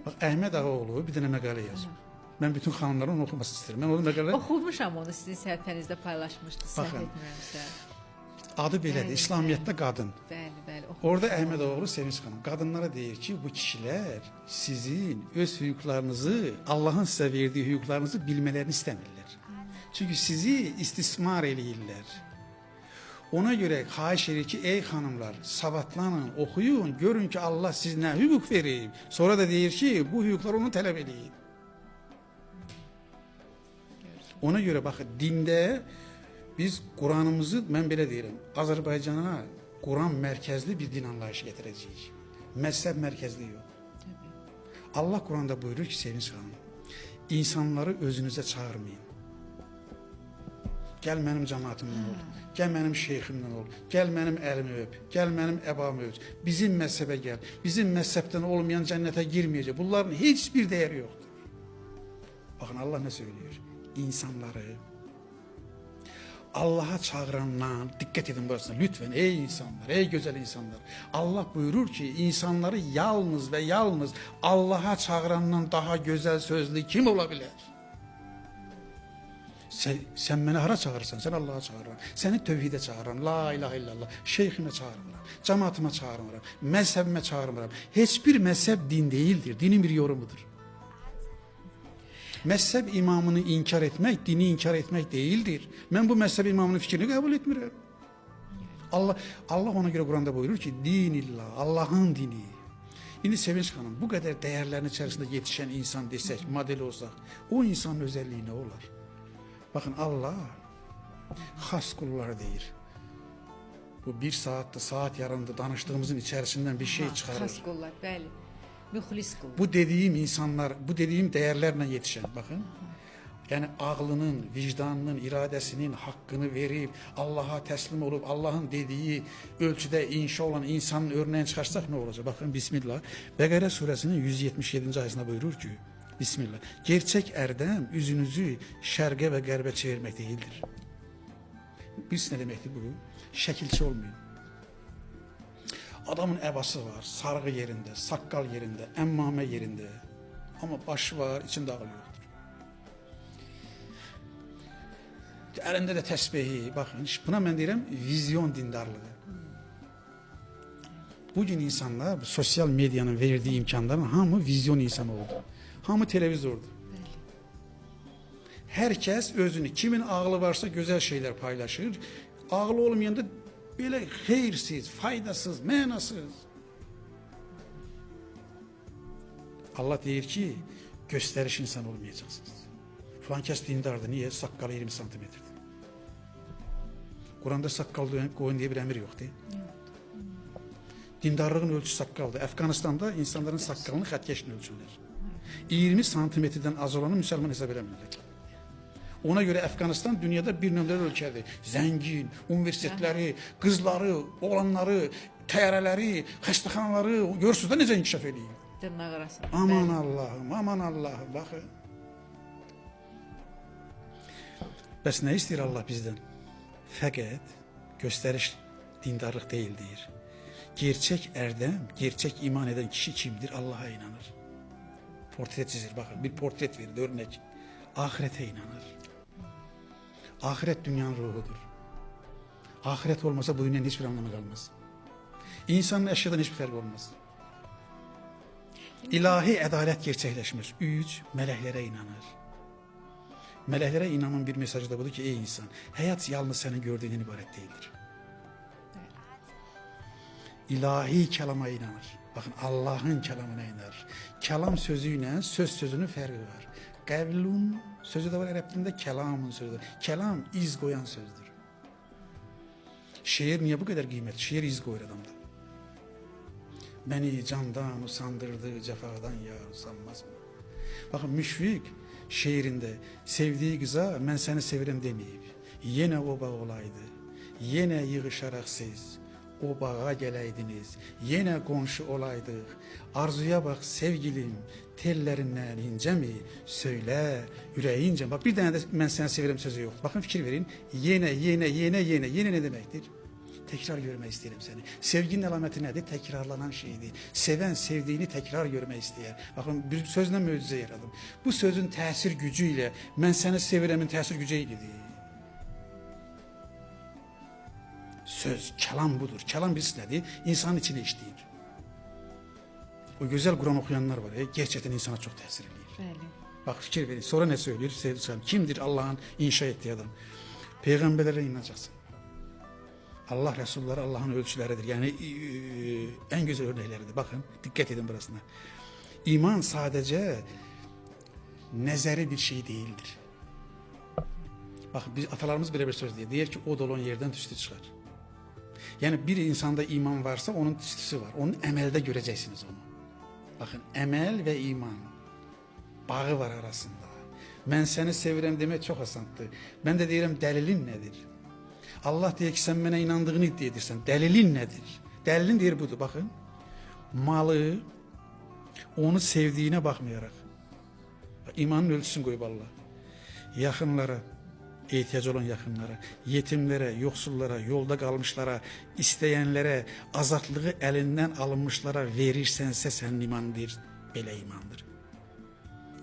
Bak, Əhməd Ağaoğlu bir dənə məqalə yazıb. Mən bütün xanımların onu oxumasını istəyirəm. Mən o məqalə Oxumuşam onu, sizin səhifənizdə paylaşmışdınız, səhv Baxın. etmirəmsə. adı belədir, Bəli, İslamiyyətdə qadın. Bəli, bəli. Orada Əhməd Ağaoğlu Sevinç xanım qadınlara deyir ki, bu kişilər sizin öz hüquqlarınızı, Allahın sizə verdiyi hüquqlarınızı bilmələrini istəmirlər. Çünki sizi istismar eləyirlər. Ona görə xahiş edir ki, ey xanımlar, savadlanın, oxuyun, görün ki, Allah sizə hüquq verib. Sonra da deyir ki, bu hüquqlar onu tələb edin. Ona görə baxın, dində biz Quranımızı, mən belə deyirəm, Azərbaycana Quran mərkəzli bir din anlayışı gətirəcəyik. Məzhəb mərkəzli yox. Allah Quranda buyurur ki, Sevinç xanım, insanları özünüzə çağırmayın. Gəl mənim cəmaatımdan ol, gəl mənim şeyximdən ol, gəl mənim əlimi öp, gəl mənim əbamı öp, bizim məzhəbə gəl, bizim məzhəbdən olmayan cənnətə girməyəcək. Bunların heç bir dəyəri yoxdur. Baxın, Allah nə söylüyor? İnsanları Allah'a çağırandan, diqqət edin burasına, lütfen ey insanlar, ey gözəl insanlar. Allah buyurur ki, insanları yalnız və yalnız Allah'a çağırandan daha gözəl sözlü kim ola bilər? Sen beni hara çağırırsan, sen Allah'a çağırıram. Seni tövhide çağırıram, la ilahe illallah. Şeyhime çağırmıram, cemaatıma çağırmıram, mezhebime çağırmıram. Hiçbir mezhep din değildir, dinin bir yorumudur. Mezhep imamını inkar etmek, dini inkar etmek değildir. Ben bu mezhep imamının fikrini kabul etmiyorum. Allah ona göre Kur'an'da buyurur ki, dinillah, Allah'ın dini. Şimdi Sevinç Hanım, bu kadar değerlerin içerisinde yetişen insan desek, model olsak, o insanın özelliği ne olur? Bakın Allah has kullar deyir. Bu bir saatte, saat yarımda danıştığımızın içerisinden bir şey çıkarır. Xas qullar, bəli. Müxlis qullar. Bu dediğim insanlar, bu dediğim değerlerle yetişen, bakın. Yani ağlının, vicdanının, iradesinin hakkını verip Allah'a teslim olup Allah'ın dediği ölçüde inşa olan insanın örneğini çıkarsak ne olacak? Bakın Bismillah. Bekara suresinin 177. ayetinde buyurur ki, Bismillah. Gerçek erdem yüzünüzü şerge ve gerbe çevirmek değildir. Biz ne demektir bu? Şekilçi olmayın. Adamın ebası var, sargı yerinde, sakkal yerinde, emmame yerinde. Ama başı var, içinde ağıl yoktur. Elinde de tesbihi, bakın, buna ben deyirəm, vizyon dindarlığı. Bugün insanlar, sosyal medyanın verdiği imkanların hamı vizyon insanı oldu. Hamı televizordu. Herkes özünü, kimin ağlı varsa güzel şeyler paylaşır. Ağlı olmayan da böyle hayırsız, faydasız, mənasız. Allah deyir ki, gösteriş insan olmayacaksınız. Falan kes dindardı. Niye? Sakkalı 20 santimetrdi. Kur'an'da sakkal koyun diye bir emir yok değil. Dindarlığın ölçüsü sakkaldı. Afganistan'da insanların sakkalını xətkeşini ölçürler. 20 santimetreden az olanı Müslüman hesap edemirlər. Ona göre Afganistan dünyada bir nömrəli ölkədir. Zengin, üniversiteleri, kızları, oğlanları, təyyarələri, xəstəxanaları görürsünüz də necə inkişaf edeyim. Dırnaq arasında. Aman Allah'ım, aman Allah'ım, bakın. Bəs ne istəyir Allah bizden? Fakat gösteriş dindarlık değildir. Gerçek erdem, gerçek iman eden kişi kimdir? Allah'a inanır. Portret çizir, bakın bir portret verir, örnek. Ahirete inanır. Ahiret dünyanın ruhudur. Ahiret olmasa bu dünyanın hiçbir anlamı kalmaz. İnsanın eşyadan hiçbir fark olmaz. İlahi adalet gerçekleşmez. 3. Meleklere inanır. Meleklere inanın bir mesajı da budur ki, ey insan, hayat yalnız senin gördüğünden ibaret değildir. İlahi kelama inanır. Bakın Allah'ın kelamına inanır. Kelam sözüyle söz sözünün farkı var. Kavlun sözü de var Arap dilinde, kelamın sözü de. Kelam iz koyan sözdür. Şiir niye bu kadar kıymetli? Şiir iz koyar adamda. Beni candan usandırdı, cefadan yar usanmaz mı? Bakın Müşfik şiirinde sevdiği kıza ben seni severim demeyip, yine o bağ olaydı, yine yığışarak siz o bağa geleydiniz, yine komşu olaydık, arzuya bak sevgilim, tellerinden ince mi, söyle yüreğince. Bak bir tane de ben seni severim sözü yok. Bakın fikir verin, yine ne demektir? tekrar görmek isterim seni. Sevginin əlaməti nədir? Təkrarlanan şeydir. Sevən sevdiyini tekrar görmək istəyər. Baxın, bir sözlə möcüzə yaradım. Bu sözün təsir gücü ilə mən səni sevirəmin təsir gücü eynidir. Söz, kelam budur. Kelam birisi nədir? İnsanın içine işləyir. O güzel Kur'an okuyanlar var. Gerçekten insana çok tesir ediyor. Bəli. Bak fikir verin. Sonra ne söylüyor? Sevdiceğim. Kimdir Allah'ın inşa ettiği adam? Peygamberlere inanacaksın. Allah Resulları Allah'ın ölçüleridir. Yani en güzel örnekleridir. Bakın dikkat edin burasına. İman sadece nezeri bir şey değildir. Bakın biz atalarımız bile bir söz diyor. Diyor ki o dolon yerden tüstü çıkar. Yani bir insanda iman varsa onun tüstüsü var. Onun emelde göreceksiniz onu. Bakın emel ve iman bağı var arasında. Ben seni sevirəm demek çok asandır. Ben de diyelim delilin nedir? Allah diyor ki sen bana inandığını iddia edirsən. Delilin nedir? Delilin deyir budur bakın. Malı onu sevdiğine bakmayarak. İmanın ölçüsünü koyup Allah. Yakınlara, ihtiyacı olan yakınlara, yetimlere, yoksullara, yolda kalmışlara, isteyenlere, azatlığı elinden alınmışlara verirsense senin imandır, böyle imandır.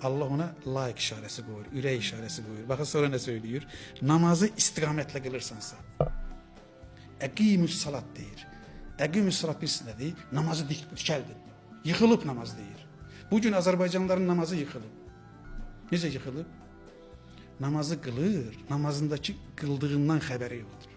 Allah ona layık işaresi koyuyor, ürək işaresi koyuyor. Bakın sonra ne söylüyor? Namazı istikametle kılırsansa. Ekimüs salat deyir. Ekimüs salat birisi ne deyir? Namazı dikeldin. Yıkılıp namaz deyir. Bugün Azerbaycanlıların namazı yıkılıp. Necə yıkılıp? Namazı kılır, namazındaki kıldığından haberi yoktur.